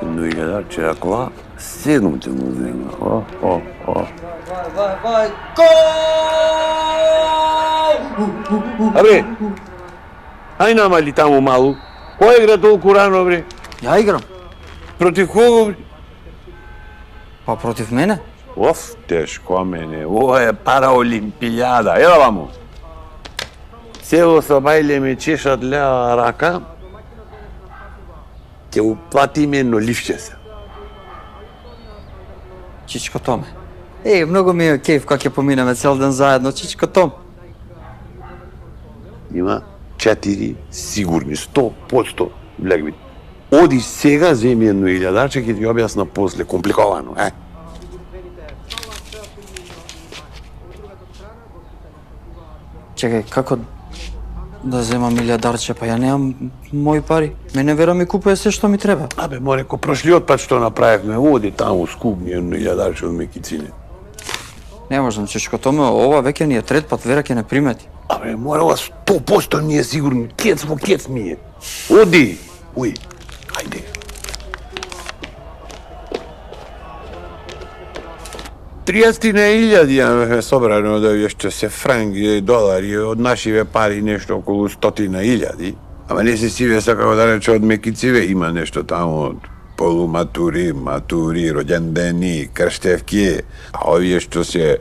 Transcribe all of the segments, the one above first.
No ilhadarče ako sedam te mu zema. Vai, gol! Абре, ај намали таму малу. Кој игра толку рано, бре? Ја играм. Против кого, бре? Па против мене? Оф, тешко мене. Ова е параолимпијада. Ела ваму. Цело сабајле ме чешат лева рака. Ќе уплатиме, но ливче се. Чичко Томе. Многу ми е кеф кога ќе поминеме цел ден заедно, Чичко Том. Има 4 сигурни, 100% влегби. Оди сега, земи едно илјадарче, ќе ти објасна после, компликовано, Чекај, како да земам илјадарче, па ја немам мои пари. Мене вера ми купува се што ми треба. Абе, мореко, прошлиот пат што направивме, оди таму скупни едно илјадарче од мекицине. Не можам, Чичко Томе, ова веќе ни е трет пат, вера ќе не примети. Абе, морала 100% ми е сигурно, кец во кец ми е. Оди! Уј, хајде. Триестина илјади имаме собрано од овие се франки, долари, од нашиве пари нешто околу 100.000. Ама не се сиве сакао да рече од мекициве, има нешто таму од полуматури, матури, роѓендени, крштевки, а овие што се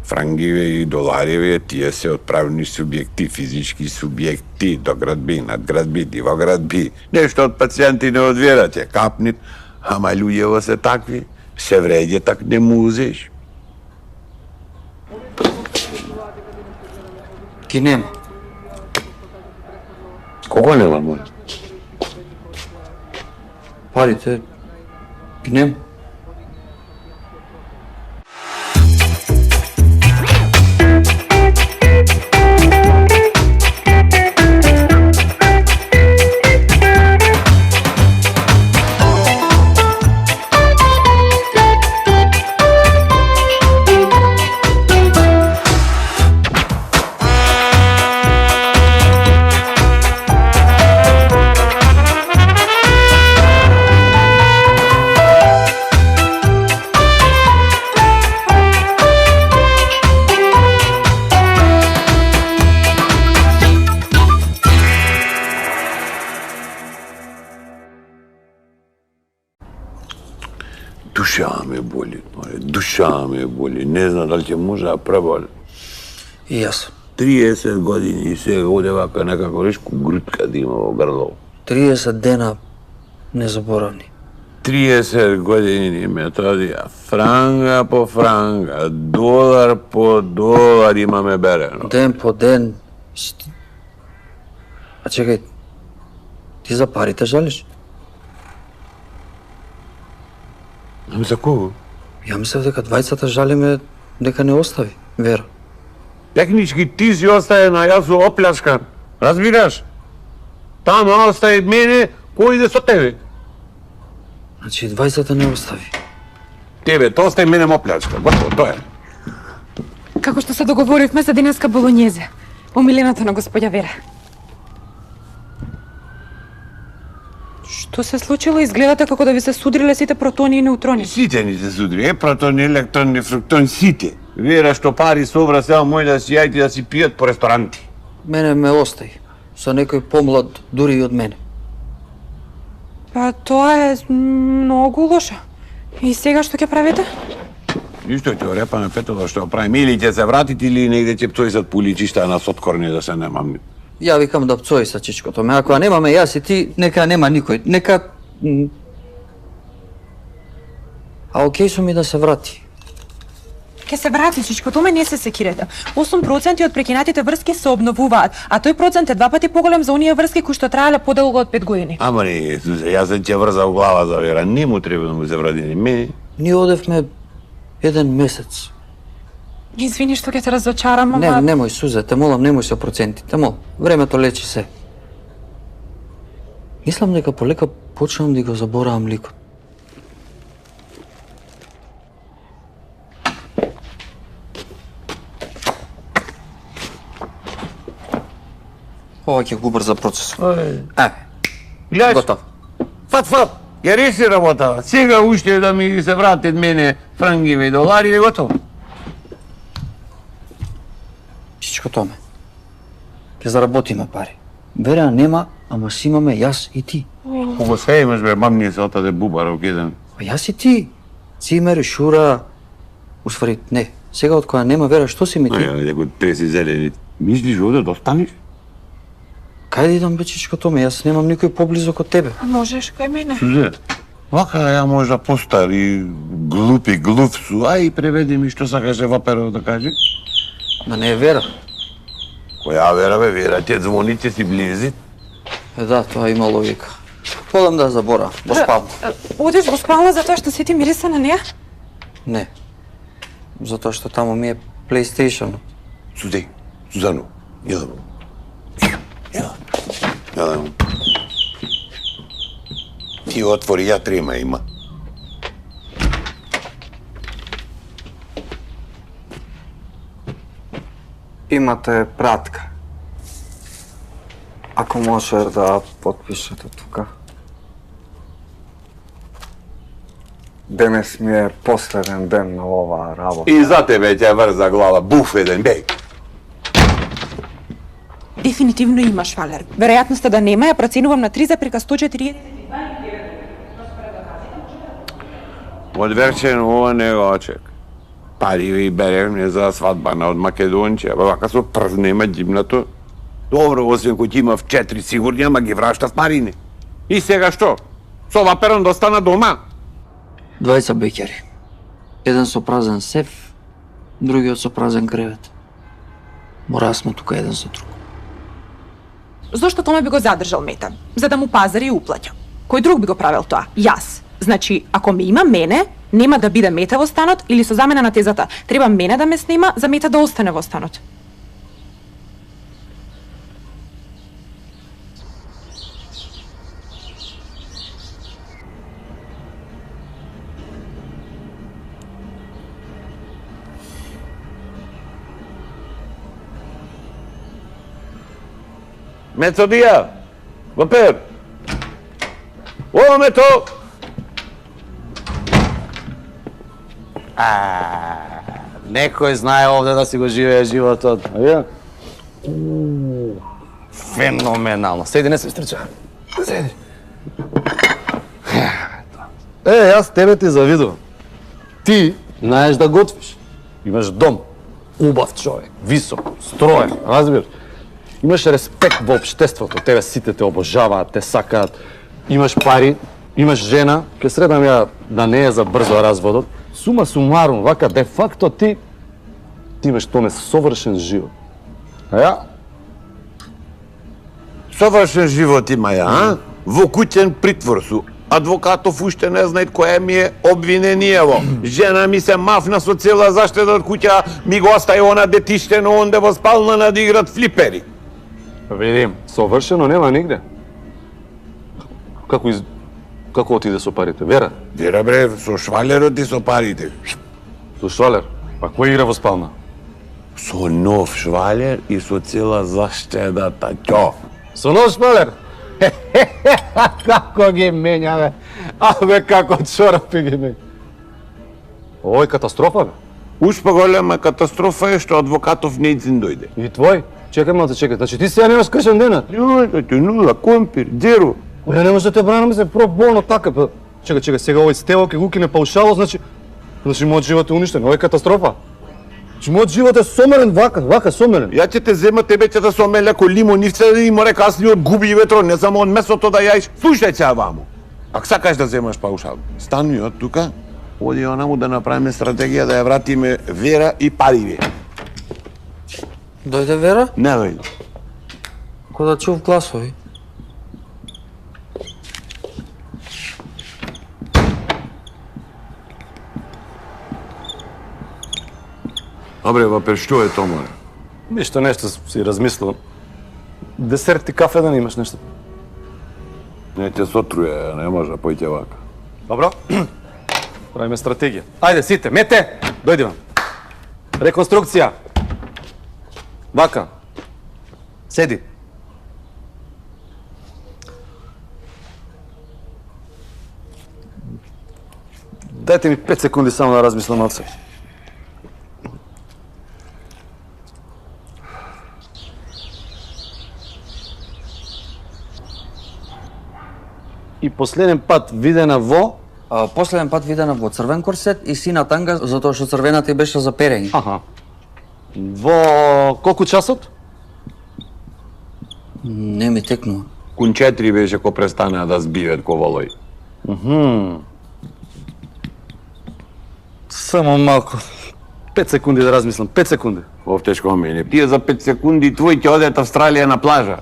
франгиве и долариве, тие се од правни субјекти, физички субјекти, доградби, надградби, дивоградби. Нешто од пациенти не одвера ќе капнит, ама луѓево се такви, се вреѓе так не му узеш. Ки нема. Кого нема, мој? Парите ги нема. Душа ме боли, душа ме боли. Не знам дали ќе може да преболи. И јас. 30 години и сега оде вака некако решко грудка да има во грло. 30 дена незаборавни. 30 години Методија, франга по франга, долар по долар имаме берено. Ден по ден. А чекај, ти за парите жалиш? Ами за кого? Ја мислев дека двајцата жалиме дека не остави, Вера. Технички ти си оставен, а јас сум оплjačкан. Разбираш? Тама остави мене, кој иде со тебе? Значи, двајцата не остави. Тебе, тоа остави мене оплjačкан. Готово, тоа е. Како што се договоривме за денеска болонјезе, омилената на господја Вера. Што се случило? Изгледате како да ви се судриле сите протони и неутрони. Сите ни се судри, протони, електрони, фруктони, сите. Вера што пари собра сега мој да си јајти да си пијат по ресторанти. Мене ме остави, со некој помлад дури и од мене. Па тоа е многу лошо. И сега што ќе правите? Ништо ќе репаме петото што правиме, или ќе се вратите или негде ќе пцојсат по уличишта на соткорни да се немам. Ја викам да пцои са Чичко Томе, ако ја немаме јас и ти, нека нема никој, нека... А окей сум и да се врати. Ке се врати всичко, томе не се секирете. 8% од прекинатите врски се обновуваат, а тој процент е 2 пати поголем за оние врски кои што траеле подолго од 5 години. Ама не, Сузе, јас съм ќе врзав глава за Вера, не му треба да му се вради ни мене. Ние одевме 1 месец. Извини што ќе те разочарам, Не, ама... немој Сузе, те молам, немој со процентите, мол. Времето лечи се. Мислам дека полека почнам да го заборавам ликот. Ова ќе го брза процесот. Гледаш, Готов. фат, ја реши работава. Сега уште да ми се вратат мене франгиве и долари и готово. Всичко томе. Ќе заработиме пари. Вера нема, ама си имаме јас и ти. Кога се имаш бе, мам ние се отаде бубаров еден. А јас и ти. Цимер, Шура... Усвари, не. Сега од која нема Вера, што си ми ти? Ај, дека треси зелени. Мислиш овде да останеш? Кај да идам бе чичко томе, јас немам никој поблизок од тебе. Можеш кај мене. Сузе, вака ја можда постари, глупи, глупсу, ај преведи ми што сакаше Ваперов да каже. Да не е Вера. Која Вера бе, Вера, те звоните си близи. Да, тоа има логика. Подам да забора, во спална. Одиш во спална затоа што сети мириса на неа? Не. Затоа што таму ми е PlayStation. Сузе, Сузано, јадам. Јадам. Ти отвори, ја трема има. Имате пратка. Ако може да потпишете тука. Денес ми е последен ден на оваа работа. И за тебе ќе врза глава, буф еден, беј. Дефинитивно имаш, Валер. Веројатноста да нема ја проценувам на 3,140. Одверчен ова не го очек. Пари ви берем не за свадбана од Македонија, вака со прзнема ѓимнато. Добро, освен кој ќе има в 4 сигурни, ама ги врашта с парине. И сега што? Со Ваперон да остана дома? Двајца бекери. Еден со празен сеф, другиот со празен кревет. Мора сме тука еден со друг. Зошто Томе би го задржал Мета? За да му пазари и уплаќа. Кој друг би го правил тоа? Јас. Значи, ако ме има мене, нема да биде Мета во станот или со замена на тезата. Треба мене да ме снима за Мета да остане во станот. Методија! Вапер! О, Мето! Некој знае овде да си го живее животот. А ја? Феноменално. Седи, не се стрча. Седи. Јас тебе ти завидувам. Ти знаеш да готвиш. Имаш дом. Убав човек. Висок. Строен. Разбираш? Имаш респект во општеството. Тебе сите те обожаваат, те сакаат. Имаш пари, имаш жена. Ке средам ја да не е за брзо разводот. Сума сумарум, вака, де факто ти имаш томе совршен живот. А ја? Совршен живот има ја, а? Во куќен притвор су. Адвокатов уште не знаат која ми е обвинениево. Жена ми се мафна со цела заштеда од куќа, ми го остави она детиште на онде во спална да играт флипери. Видим, совршено нема нигде. Како отиде со парите? Вера? Вера бре, со швалерот и со парите. Со швалер? Па кој игра во спална? Со нов швалер и со цела заштедата, ќо. Со нов швалер? Како ги менја, бе? Абе, како чорапи ги менја. Ој катастрофа, бе. Уж поголема катастрофа е што адвокатов нејзин дојде. И твој? Чекај малце, чекај. Значи ти сега немаш кршен денат? Јој, ти нула, компир, дзеро. Ја не може да те бранам се проболно така. Чекај, сега овој стево ке го кине паушало, значи мојот живот е уништен. Ова е катастрофа. Значи мојот живот е сомерен вака сомерен. Ја ќе те зема тебе ќе те сомеля ко лимонивце и му река аз ли од губи ветро, не само од месото да јаиш. Слушај се ваму. Ако сакаш да земаш паушал, стануи од тука Оди онаму да направиме стратегија да ја вратиме Вера и париве. Дојде Вера? Не дојде. Ко да чув гласови. Добре, бапер, што е тоа? Ништо нешто си размислил. Десерт и кафе да не имаш нешто. Не те сотруе, не може да појде вака. Добро. Правиме стратегија. Ајде, сите, мете! Дојди вам. Реконструкција. Вака. Седи. Дайте ми 5 секунди само да размислам малце. И последен пат видена во... Последен пат видена во црвен корсет и сина танга, затоа што црвената и беше за перење. Аха. Во колку часот? Не ми текнува. Кун 4 беше ко престанаа да збивет ко волој. Само малку. 5 секунди да размислам, 5 секунди. Овтешко мене. Тие за 5 секунди твој ќе одат Австралија на плажа.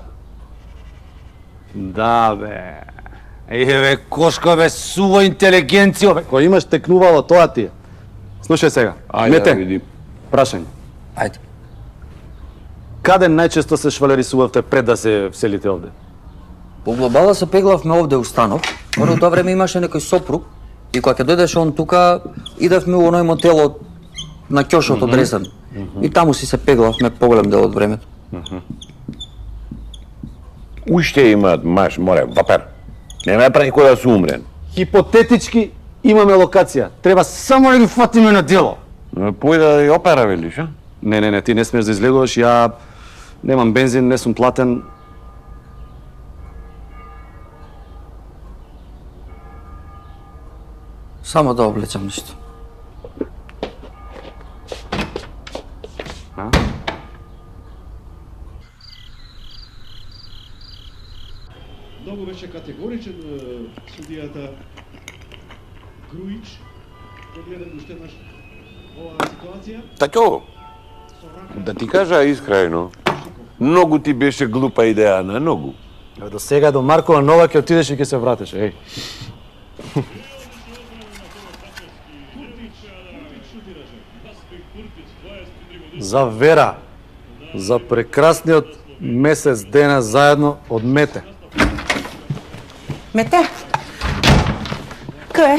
Да, бе. Бе, кошко, бе, суво интелигенцијо, бе. Кој имаш текнувало, тоа ти е. Слушај сега. Ајде Мете, да видим. прашање. Ајде. Каде најчесто се швалерисувавте пред да се вселите овде? По глобала се пеглавме овде у станов, но тоа време имаше некој сопруг и кога ќе дојдеше он тука, идевме у оној мотел на ќошот од Резан. И таму си се пеглавме поголем дел од времето. Уште имаат море, вапер. Не ме прави кој да се умрен. Хипотетички имаме локација. Треба само да ги фатиме на дело. Појде да ја опера, велиш, а? Не, ти не смееш да излегуваш, ја немам бензин, не сум платен. Само да облечам нешто. Многу беше категоричен судијата Груич, да гледам уште еднаш оваа ситуација. Тако, да ти кажа искрено, многу ти беше глупа идеја на многу. До сега до Маркова Нова ќе отидеш и ќе се вратиш, еј. За Вера, за прекрасниот месец дена заедно од Мете. Мете? Кај?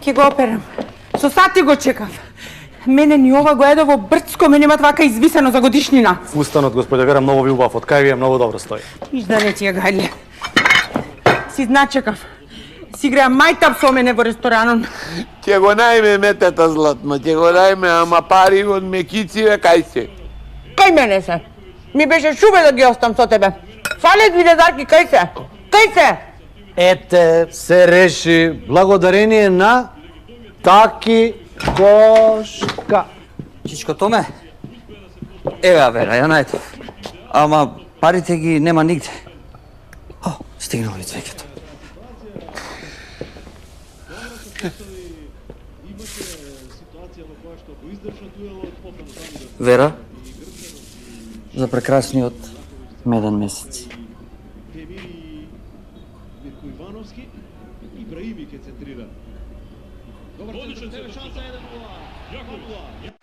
Ќе го операм. Со сати го чекав. Мене ни ова го еде во Брцко, мене имат вака извисено за годишнина. Фустанот, господја Вера, многу ви убав, од кај ви е многу добро стои. Иш да не ти ја гајле. Си значекав. Си играа мајтап со мене во ресторанон. Ќе го најме метата златно, ќе го најме, ама пари од мекициве кај се. Кај мене се? Ми беше шубе да ги остам со тебе. Фале 2000 кај се? Кај се? Ете, се реши благодарение на Таки Кошка. Чичко Томе? Ева Вера, ја најдов. Ама парите ги нема нигде. О, стигнало и цвеќето. Вера, за прекрасниот меден месец. Мирко Ивановски, Ибраими ќе центрира. Добар центар, шанса 1-0.